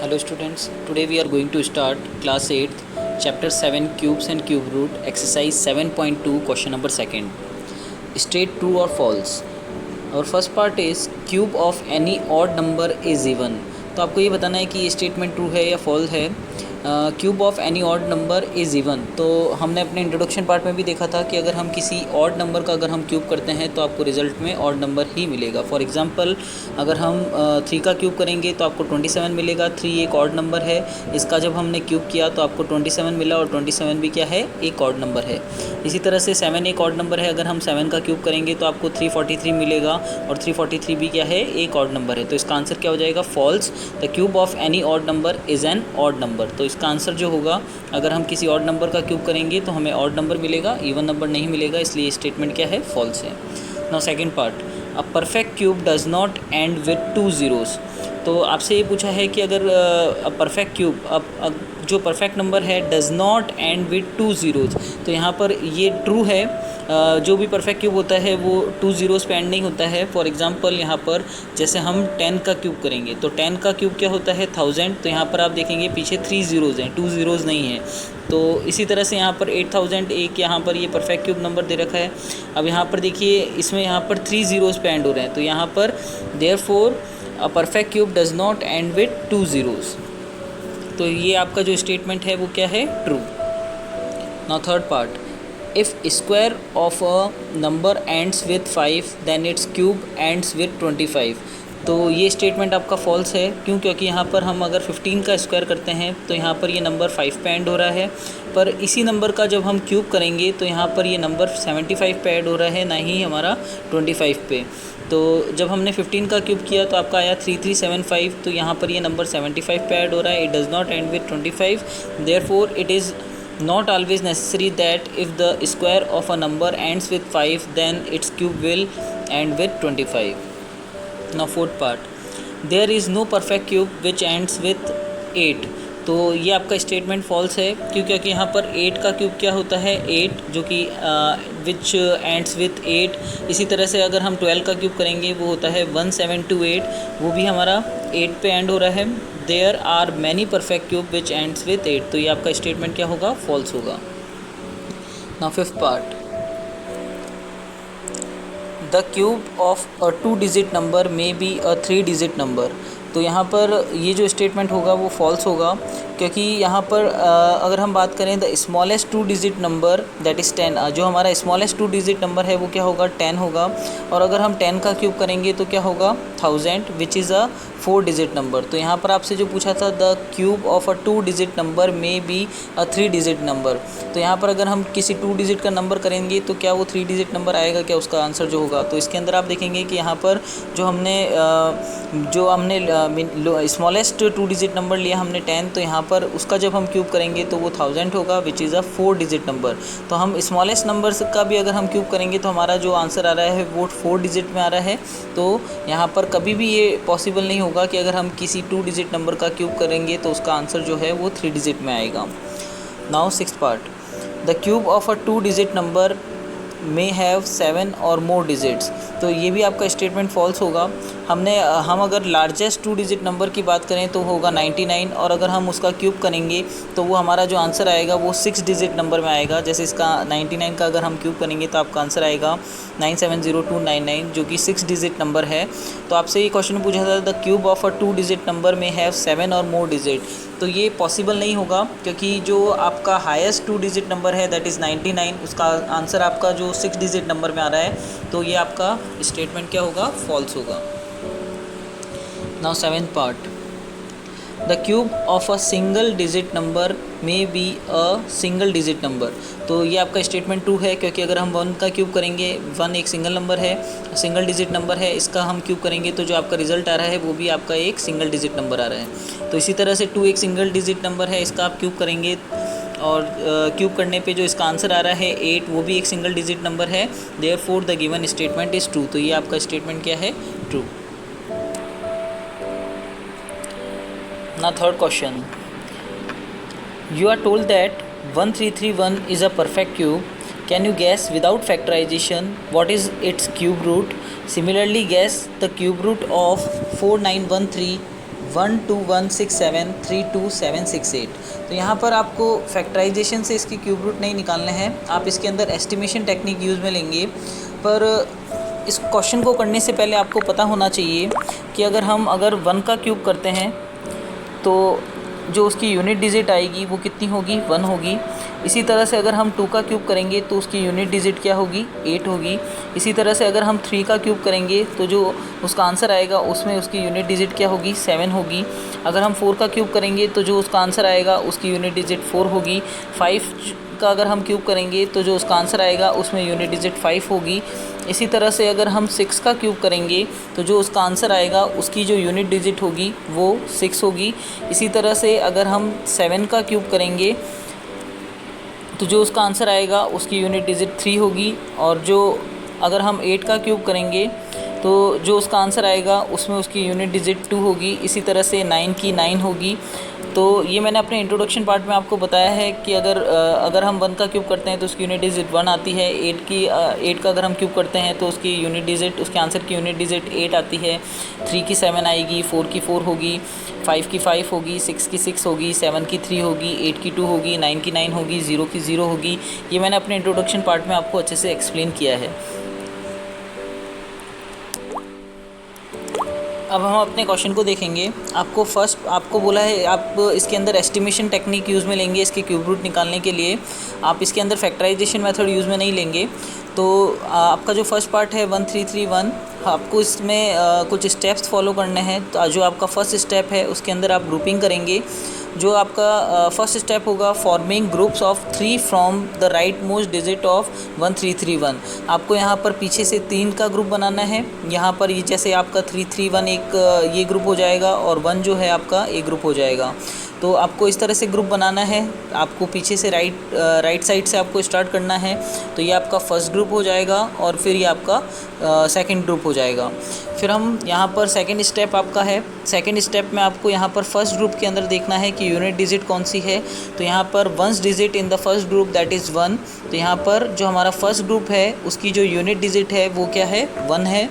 Hello students, today we are going to start class 8th chapter 7 cubes and cube root exercise 7.2 question number 2nd. State true or false. Our first part is cube of any odd number is even. तो आपको ये बताना है कि ये statement true है या false है. Cube of any odd number is even. तो हमने अपने इंट्रोडक्शन पार्ट में भी देखा था कि अगर हम किसी ऑड नंबर का अगर हम क्यूब करते हैं तो आपको रिजल्ट में ऑड नंबर ही मिलेगा. फॉर एग्जांपल अगर हम 3 का क्यूब करेंगे तो आपको 27 मिलेगा. 3 एक ऑड नंबर है, इसका जब हमने क्यूब किया तो आपको 27 मिला और 27 भी क्या है, एक ऑड नंबर है. इसी तरह से 7 एक ऑड नंबर है, अगर हम 7 का क्यूब करेंगे तो आपको 343 मिलेगा और 343 भी क्या है, एक ऑड नंबर है. तो इसका आंसर क्या हो जाएगा, false. The cube of any odd number is an odd number. तो इसका आंसर जो होगा, अगर हम किसी ऑड नंबर का क्यूब करेंगे तो हमें ऑड नंबर मिलेगा, इवन नंबर नहीं मिलेगा, इसलिए स्टेटमेंट क्या है, फॉल्स है. Now second part, a perfect cube does not end with 2 zeros. तो आपसे ये पूछा है कि अगर परफेक्ट क्यूब, अब जो परफेक्ट नंबर है does not end with 2 zeros, तो यहाँ पर ये ट्रू है. जो भी परफेक्ट क्यूब होता है वो 2 ज़ीरोज़ पे एंड नहीं होता है. फॉर एग्जांपल यहाँ पर जैसे हम 10 का क्यूब करेंगे तो 10 का क्यूब क्या होता है, 1000. तो यहाँ पर आप देखेंगे पीछे 3 ज़ीरोज़ हैं, 2 ज़ीरोज़ नहीं है. तो इसी तरह से यहाँ पर 8000 एक यहाँ पर ये परफेक्ट क्यूब नंबर दे रखा है. अब यहाँ पर देखिए इसमें यहाँ पर 3 ज़ीरोज़ पे एंड हो रहे हैं, तो यहाँ पर therefore a perfect cube does not end with 2 zeros. तो ये आपका जो स्टेटमेंट है वो क्या है, true. Now third part, if square of a number ends with 5 then its cube ends with 25. तो ये स्टेटमेंट आपका फॉल्स है. क्यों? क्योंकि यहाँ पर हम अगर 15 का स्क्वायर करते हैं तो यहाँ पर ये नंबर 5 पे एंड हो रहा है, पर इसी नंबर का जब हम क्यूब करेंगे तो यहाँ पर ये नंबर 75 पे ऐड हो रहा है, ना ही हमारा 25 पे. तो जब हमने 15 का क्यूब किया तो आपका आया 3375. तो यहाँ पर ये नंबर 75 पे ऐड हो रहा है. It does not end with 25. Therefore it is not always necessary that if the square of a number ends with 5 then its cube will end with 25. Now fourth part, there is no perfect cube which ends with 8. तो ये आपका statement false है. क्योंकि यहाँ पर 8 का cube क्या होता है, 8, जो कि विच एंड्स विथ 8. इसी तरह से अगर हम 12 का क्यूब करेंगे वो होता है 1728, वो भी हमारा 8 पे एंड हो रहा है. There are many perfect cube which ends with 8. तो ये आपका स्टेटमेंट क्या होगा, फॉल्स होगा. Now fifth part, the cube of a 2 digit number may be a 3 digit number. तो यहाँ पर ये जो स्टेटमेंट होगा वो फॉल्स होगा. क्योंकि यहाँ पर अगर हम बात करें the smallest 2 digit number that is 10, जो हमारा स्मॉलेस्ट 2 डिजिट नंबर है वो क्या होगा, 10 होगा. और अगर हम 10 का क्यूब करेंगे तो क्या होगा, 1000 which is a 4 digit number. तो यहाँ पर आपसे जो पूछा था the cube of a 2 digit number may be a 3 digit number. तो यहाँ पर अगर हम किसी 2 डिजिट का नंबर करेंगे तो क्या वो 3 डिजिट नंबर आएगा क्या, उसका आंसर जो होगा. तो इसके अंदर आप देखेंगे कि यहाँ पर जो हमने स्मॉलेस्ट 2 डिजिट नंबर लिया हमने 10, तो यहाँ पर उसका जब हम क्यूब करेंगे तो वो 1000 होगा which is a 4 digit number. तो हम स्मॉलेस्ट नंबर का भी अगर हम क्यूब करेंगे तो हमारा जो आंसर आ रहा है वो 4 डिजिट में आ रहा है. तो यहाँ पर कभी भी ये पॉसिबल नहीं होगा कि अगर हम किसी 2 डिजिट नंबर का क्यूब करेंगे तो उसका आंसर जो है वो 3 डिजिट में आएगा. Now sixth part, the cube of a 2 digit number may have 7 और मोर डिजिट्स. तो ये भी आपका स्टेटमेंट फॉल्स होगा. हम अगर लार्जेस्ट 2 डिजिट नंबर की बात करें तो होगा 99, और अगर हम उसका क्यूब करेंगे तो वो हमारा जो आंसर आएगा वो 6 डिजिट नंबर में आएगा. जैसे इसका 99 का अगर हम क्यूब करेंगे तो आपका आंसर आएगा 970299, जो कि 6 डिजिट नंबर है. तो आपसे ये क्वेश्चन पूछा था the cube of a 2 digit number में हैव 7 और मोर डिजिट. तो ये पॉसिबल नहीं होगा क्योंकि जो आपका हाईएस्ट 2 डिजिट नंबर है दैट इज़ 99, उसका आंसर आपका जो 6 डिजिट नंबर में आ रहा है. तो ये आपका स्टेटमेंट क्या होगा, फॉल्स होगा. Now seventh part, the cube of a single digit number may be a single digit number. तो ये आपका स्टेटमेंट ट्रू है क्योंकि अगर हम 1 का क्यूब करेंगे, 1 एक सिंगल नंबर है, सिंगल डिजिट नंबर है, इसका हम क्यूब करेंगे तो जो आपका रिजल्ट आ रहा है वो भी आपका एक सिंगल डिजिट नंबर आ रहा है. तो इसी तरह से 2 एक सिंगल डिजिट नंबर है, इसका आप क्यूब करेंगे और क्यूब करने पे जो इसका आंसर आ रहा है 8, वो भी एक सिंगल डिजिट नंबर है. Therefore the given statement is true. तो ये आपका स्टेटमेंट क्या है, true. Now third question, you are told that 1331 is a perfect cube. Can you guess without factorization what is its cube root? Similarly, guess the cube root of 4913 1216732 तो यहाँ पर आपको factorisation से इसकी क्यूब रूट नहीं निकालने हैं, आप इसके अंदर एस्टिमेशन टेक्निक यूज़ में लेंगे। पर इस क्वेश्चन को करने से पहले आपको पता होना चाहिए कि अगर 1 का क्यूब करते हैं तो जो उसकी यूनिट डिजिट आएगी वो कितनी होगी, 1 होगी। इसी तरह से अगर हम 2 का क्यूब करेंगे तो उसकी यूनिट डिजिट क्या होगी, 8 होगी। इसी तरह से अगर हम 3 का क्यूब करेंगे तो जो उसका आंसर आएगा उसमें उसकी यूनिट डिजिट क्या होगी, 7 होगी। अगर हम 4 का क्यूब करेंगे तो जो उसका आंसर आएगा उसकी यूनिट डिजिट 4 होगी। 5 का अगर हम क्यूब करेंगे तो जो उसका आंसर आएगा उसमें यूनिट डिजिट 5 होगी। इसी तरह से अगर हम 6 का क्यूब करेंगे तो जो उसका आंसर आएगा उसकी जो यूनिट डिजिट होगी वो 6 होगी। इसी तरह से अगर हम 7 का क्यूब करेंगे तो जो उसका आंसर आएगा उसकी यूनिट डिजिट 3 होगी। और जो अगर हम 8 का क्यूब करेंगे तो जो उसका आंसर आएगा उसमें उसकी यूनिट डिजिट 2 होगी। इसी तरह से 9 की 9 होगी। तो ये मैंने अपने इंट्रोडक्शन पार्ट में आपको बताया है कि अगर हम 1 का क्यूब करते हैं तो उसकी यूनिट डिजिट 1 आती है। 8 का अगर हम क्यूब करते हैं तो उसकी यूनिट डिजिट, उसके आंसर की यूनिट डिजिट 8 आती है। 3 की 7 आएगी, 4 की 4 होगी, 5 की 5 होगी, 6 की 6 होगी, 7 की 3 होगी, 8 की 2 होगी, 9 की 9 होगी, 0 की 0 होगी। ये मैंने अपने इंट्रोडक्शन पार्ट में आपको अच्छे से एक्सप्लेन किया है। अब हम अपने क्वेश्चन को देखेंगे। आपको बोला है आप इसके अंदर एस्टिमेशन टेक्निक यूज़ में लेंगे इसके क्यूब रूट निकालने के लिए। आप इसके अंदर फैक्टराइजेशन मेथड यूज़ में नहीं लेंगे। तो आपका जो फर्स्ट पार्ट है 1331, आपको इसमें कुछ स्टेप्स फॉलो करने हैं। तो जो आपका फर्स्ट स्टेप है उसके अंदर आप ग्रुपिंग करेंगे। जो आपका फर्स्ट स्टेप होगा forming groups of 3 from the right most digit of 1331। आपको यहाँ पर पीछे से 3 का ग्रुप बनाना है। यहाँ पर ये जैसे आपका 331 एक ये ग्रुप हो जाएगा और 1 जो है आपका एक ग्रुप हो जाएगा। तो आपको इस तरह से ग्रुप बनाना है। आपको पीछे से राइट साइड से आपको स्टार्ट करना है। तो ये आपका फर्स्ट ग्रुप हो जाएगा और फिर ये आपका सेकंड ग्रुप हो जाएगा। फिर हम यहाँ पर सेकंड स्टेप आपका है। सेकंड स्टेप में आपको यहाँ पर फर्स्ट ग्रुप के अंदर देखना है कि यूनिट डिजिट कौन सी है। तो यहाँ पर 1 digit in the first group that is 1। तो यहाँ पर जो हमारा फर्स्ट ग्रुप है उसकी जो यूनिट डिजिट है वो क्या है, 1 है।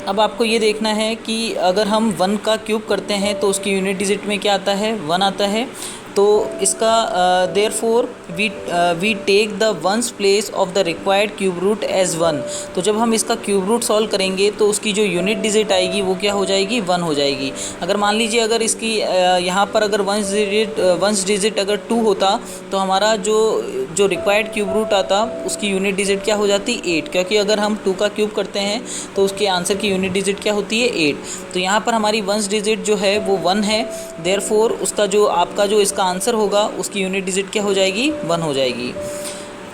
अब आपको ये देखना है कि अगर हम 1 का क्यूब करते हैं तो उसकी यूनिट डिजिट में क्या आता है, 1 आता है। तो इसका therefore we take the ones place of the required cube root as 1। तो जब हम इसका क्यूब रूट सॉल्व करेंगे तो उसकी जो यूनिट डिजिट आएगी वो क्या हो जाएगी, 1 हो जाएगी। अगर मान लीजिए अगर इसकी यहाँ पर अगर वंस डिजिट अगर 2 होता तो हमारा जो रिक्वायर्ड क्यूब रूट आता उसकी यूनिट डिजिट क्या हो जाती, 8। क्योंकि अगर हम 2 का क्यूब करते हैं तो उसके आंसर की यूनिट डिजिट क्या होती है, 8। तो यहाँ पर हमारी वंस डिजिट जो है वो 1 है। देयरफॉर उसका जो आपका जो इसका आंसर होगा उसकी यूनिट डिजिट क्या हो जाएगी, 1 हो जाएगी।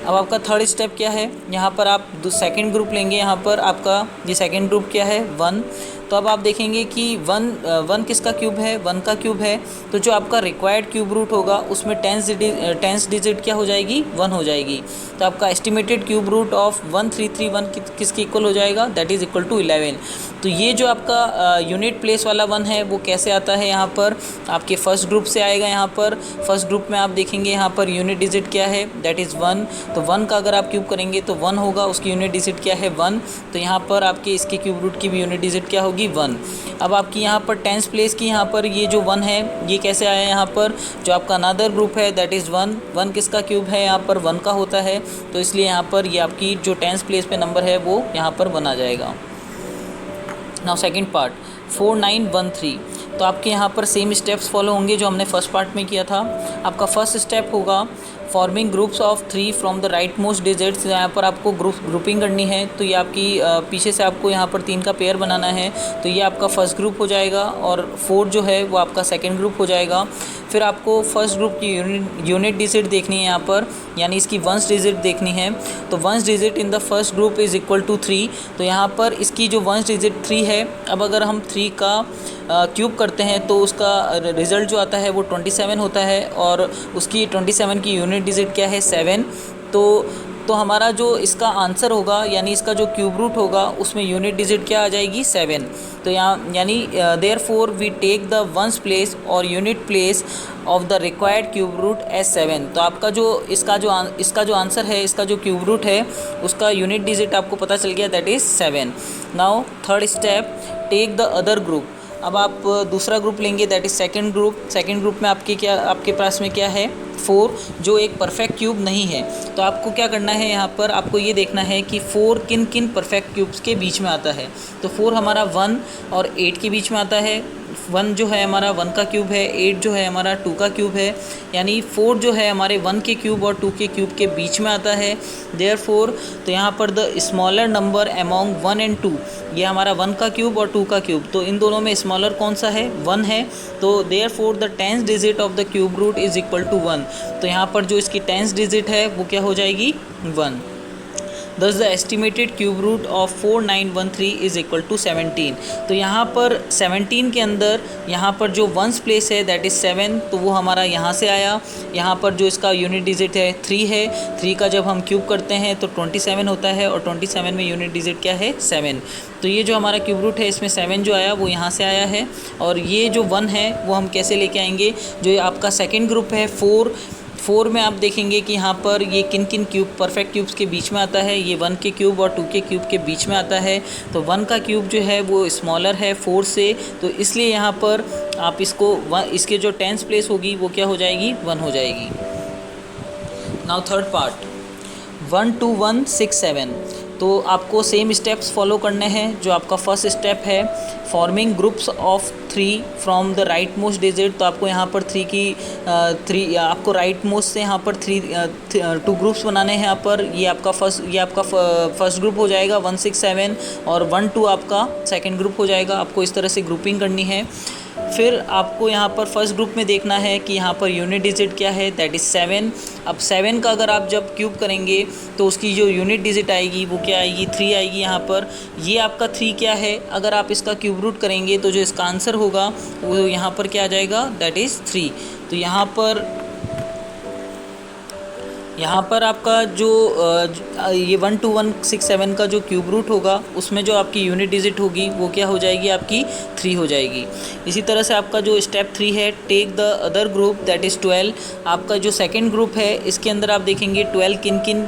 अब आपका थर्ड स्टेप क्या है, यहाँ पर आप सेकंड ग्रुप लेंगे। यहाँ पर आपका ये सेकंड ग्रुप क्या है, 1। तो अब आप देखेंगे कि 1 किसका क्यूब है, 1 का क्यूब है। तो जो आपका रिक्वायर्ड क्यूब रूट होगा उसमें 10th डिजिट क्या हो जाएगी, 1 हो जाएगी। तो आपका एस्टिमेटेड क्यूब रूट ऑफ 1331 किसके इक्वल हो जाएगा, दैट इज़ इक्वल टू 11। तो ये जो आपका यूनिट प्लेस वाला 1 है वो कैसे आता है, यहाँ पर आपके फर्स्ट ग्रुप से आएगा। यहाँ पर फर्स्ट ग्रुप में आप देखेंगे यहाँ पर यूनिट डिजिट क्या है, दैट इज़ 1। तो 1 का अगर आप क्यूब करेंगे तो 1 होगा, उसकी यूनिट डिजिट क्या है, 1। तो यहाँ पर आपके इसके क्यूब रूट की भी यूनिट डिजिट क्या होगी, 1। अब आपकी यहाँ पर 10th प्लेस की यहाँ पर ये जो 1 है ये कैसे आया, यहाँ पर जो आपका अनदर ग्रुप है दैट इज़ 1। 1 किसका क्यूब है, यहाँ पर 1 का होता है। तो इसलिए यहाँ पर ये आपकी जो 10th प्लेस पे नंबर है वो यहाँ पर बना जाएगा। Now second part 4913। तो आपके यहाँ पर सेम स्टेप्स फॉलो होंगे जो हमने फर्स्ट पार्ट में किया था। आपका फर्स्ट स्टेप होगा forming groups of 3 from the right most digits. यहाँ पर आपको ग्रुपिंग करनी है। तो ये आपकी पीछे से आपको यहाँ पर 3 का पेयर बनाना है। तो ये आपका फर्स्ट ग्रुप हो जाएगा और 4 जो है वो आपका सेकंड ग्रुप हो जाएगा। फिर आपको फर्स्ट ग्रुप की यूनिट डिजिट देखनी है यहाँ पर, यानी इसकी वंस डिजिट देखनी है। तो ones digit in the first group is equal to 3। तो यहाँ पर इसकी जो वंस डिजिट 3 है। अब अगर हम 3 का क्यूब करते हैं तो उसका रिज़ल्ट जो आता है वो 27 होता है और उसकी 27 की यूनिट डिजिट क्या है, 7। तो हमारा जो इसका आंसर होगा यानी इसका जो क्यूब रूट होगा उसमें यूनिट डिजिट क्या आ जाएगी, 7। तो यहाँ यानी therefore we take the ones place और unit place of the required cube root as 7। तो आपका जो इसका जो आंसर है, इसका जो क्यूब रूट है उसका यूनिट डिजिट आपको पता चल गया, that is 7। Now third step take the other group. अब आप दूसरा ग्रुप लेंगे, that is second group. Second group में आपके पास में क्या है, 4, जो एक परफेक्ट क्यूब नहीं है। तो आपको क्या करना है, यहाँ पर आपको ये देखना है कि 4 किन किन परफेक्ट क्यूब्स के बीच में आता है। तो 4 हमारा 1 और 8 के बीच में आता है। 1 जो है हमारा 1 का क्यूब है, 8 जो है हमारा 2 का क्यूब है, यानी 4 जो है हमारे 1 के क्यूब और 2 के क्यूब के बीच में आता है। देयरफॉर तो यहाँ पर the smaller number among 1 and 2, ये हमारा 1 का क्यूब और 2 का क्यूब, तो इन दोनों में स्मॉलर कौन सा है, 1 है। तो therefore the 10th digit of the cube root is equal to 1। तो यहाँ पर जो इसकी 10th डिजिट है वो क्या हो जाएगी, 1। Thus the estimated cube root of 4913 is equal to 17। तो यहाँ पर 17 के अंदर यहाँ पर जो वंस प्लेस है दैट इज़ 7, तो वो हमारा यहाँ से आया। यहाँ पर जो इसका यूनिट डिजिट है 3 है, 3 का जब हम क्यूब करते हैं तो 27 होता है, और 27 में यूनिट डिजिट क्या है, 7। तो ये जो हमारा क्यूब रूट है इसमें 7 जो आया वो यहाँ से आया है। और ये जो 1 है वो हम कैसे लेके आएंगे, जो आपका सेकेंड ग्रुप है 4 में आप देखेंगे कि यहाँ पर ये किन किन क्यूब परफेक्ट क्यूब्स के बीच में आता है। ये 1 के क्यूब और 2 के क्यूब के बीच में आता है। तो 1 का क्यूब जो है वो स्मॉलर है 4 से, तो इसलिए यहाँ पर आप इसके जो 10th प्लेस होगी वो क्या हो जाएगी, 1 हो जाएगी। Now third part, 1 2 1 6 7। तो आपको सेम स्टेप्स फॉलो करने हैं। जो आपका फर्स्ट स्टेप है, forming groups of 3 from the right most digit. तो आपको यहाँ पर 3 आपको राइट मोस्ट से यहाँ पर 2 ग्रुप्स बनाने हैं। यहाँ पर ये आपका फर्स्ट ग्रुप हो जाएगा 1 6 7, और 1 2 आपका सेकंड ग्रुप हो जाएगा। आपको इस तरह से ग्रुपिंग करनी है। फिर आपको यहाँ पर फर्स्ट ग्रुप में देखना है कि यहाँ पर यूनिट डिजिट क्या है, दैट इज़ 7। अब 7 का अगर आप जब क्यूब करेंगे तो उसकी जो यूनिट डिजिट आएगी वो क्या आएगी, 3 आएगी। यहाँ पर ये आपका 3 क्या है, अगर आप इसका क्यूब रूट करेंगे तो जो इसका आंसर होगा वो यहाँ पर क्या आ जाएगा, दैट इज़ 3। तो यहाँ पर आपका जो ये 1 2 1 6 7 का जो क्यूब रूट होगा उसमें जो आपकी यूनिट डिजिट होगी वो क्या हो जाएगी, आपकी 3 हो जाएगी। इसी तरह से आपका जो स्टेप 3 है, take the other group that is 12। आपका जो सेकंड ग्रुप है इसके अंदर आप देखेंगे 12 किन किन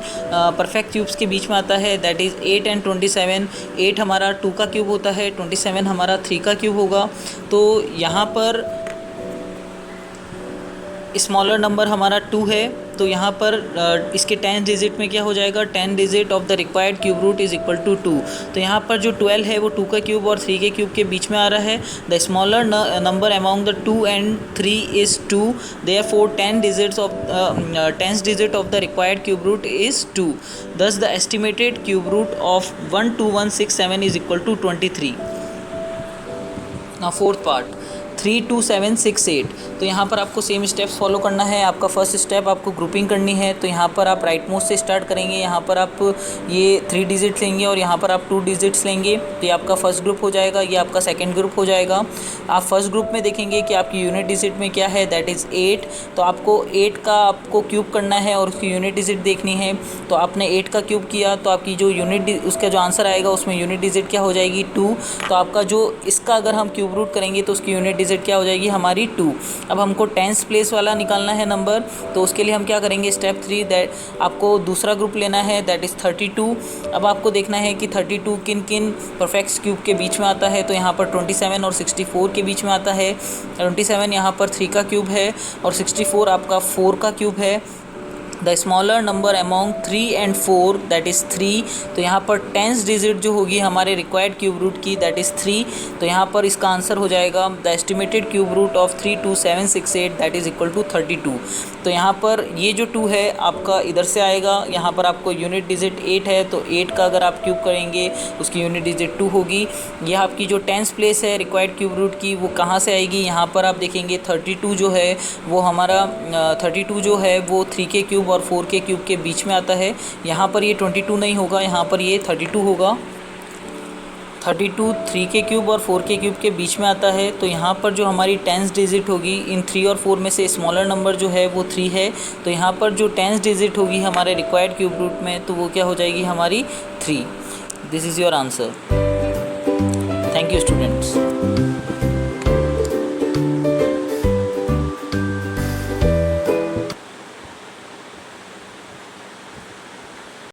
परफेक्ट क्यूब्स के बीच में आता है, दैट इज़ 8 एंड 27। 8 हमारा 2 का क्यूब होता है, 27 हमारा 3 का क्यूब होगा। तो यहाँ पर स्मॉलर नंबर हमारा 2 है, तो यहाँ पर इसके 10th डिजिट में क्या हो जाएगा, 10 digit of the required cube root is equal to 2। तो यहाँ पर जो 12 है वो 2 का क्यूब और 3 के क्यूब के बीच में आ रहा है। The smaller number among the 2 and 3 is 2, therefore 10th digit of the required cube root is 2। Thus the estimated cube root of 1 2 1 6 7 is equal to 23। Now fourth part, 3 2 7 6 8। तो यहाँ पर आपको सेम स्टेप्स फॉलो करना है। आपका first step आपको grouping करनी है। तो यहाँ पर आप राइट मोस्ट से स्टार्ट करेंगे। यहाँ पर आप ये 3 डिजिट्स लेंगे और यहाँ पर आप 2 डिजिट्स लेंगे, तो ये आपका फर्स्ट ग्रुप हो जाएगा, ये आपका सेकंड ग्रुप हो जाएगा। आप फर्स्ट ग्रुप में देखेंगे कि आपकी यूनिट डिजिट में क्या है, दैट इज़ 8। तो आपको 8 का आपको क्यूब करना है और उसकी यूनिट डिजिट देखनी है। तो आपने 8 का क्यूब किया तो आपकी जो उसका जो आंसर आएगा उसमें यूनिट डिजिट क्या हो जाएगी, 2। तो आपका जो इसका अगर हम क्यूब रूट करेंगे तो उसकी यूनिट डिजिट क्या हो जाएगी, हमारी 2। अब हमको 10th प्लेस वाला निकालना है नंबर, तो उसके लिए हम क्या करेंगे, स्टेप 3, दैट आपको दूसरा ग्रुप लेना है, दैट इज़ 32। अब आपको देखना है कि 32 किन किन परफेक्ट क्यूब के बीच में आता है। तो यहाँ पर 27 और 64 के बीच में आता है। 27 यहाँ पर 3 का क्यूब है और 64 आपका 4 का क्यूब है। The smaller number among 3 and 4 that is 3। तो यहाँ पर 10th डिजिट जो होगी हमारे रिक्वायर्ड क्यूब रूट की, दैट इज़ 3। तो यहाँ पर इसका आंसर हो जाएगा the estimated cube root of 3 2 7 6 8 that is equal to 32। तो यहाँ पर ये जो 2 है आपका इधर से आएगा। यहाँ पर आपको यूनिट डिजिट 8 है, तो 8 का अगर आप क्यूब करेंगे उसकी यूनिट डिजिट 2 होगी। यह आपकी जो 10th प्लेस है रिक्वायर्ड क्यूब रूट की वो कहाँ से आएगी, यहाँ पर आप देखेंगे 32 जो है वो हमारा 32 जो है वो 3 के क्यूब और 4 के क्यूब के बीच में आता है। यहाँ पर ये 22 नहीं होगा, यहाँ पर ये 32 होगा। 32 3 के क्यूब और 4 के क्यूब के बीच में आता है। तो यहाँ पर जो हमारी 10th डिजिट होगी, इन 3 और 4 में से स्मॉलर नंबर जो है वो 3 है। तो यहाँ पर जो 10th डिजिट होगी हमारे रिक्वायर्ड क्यूब रूट में, तो वो क्या हो जाएगी, हमारी 3। This is your answer. Thank you students.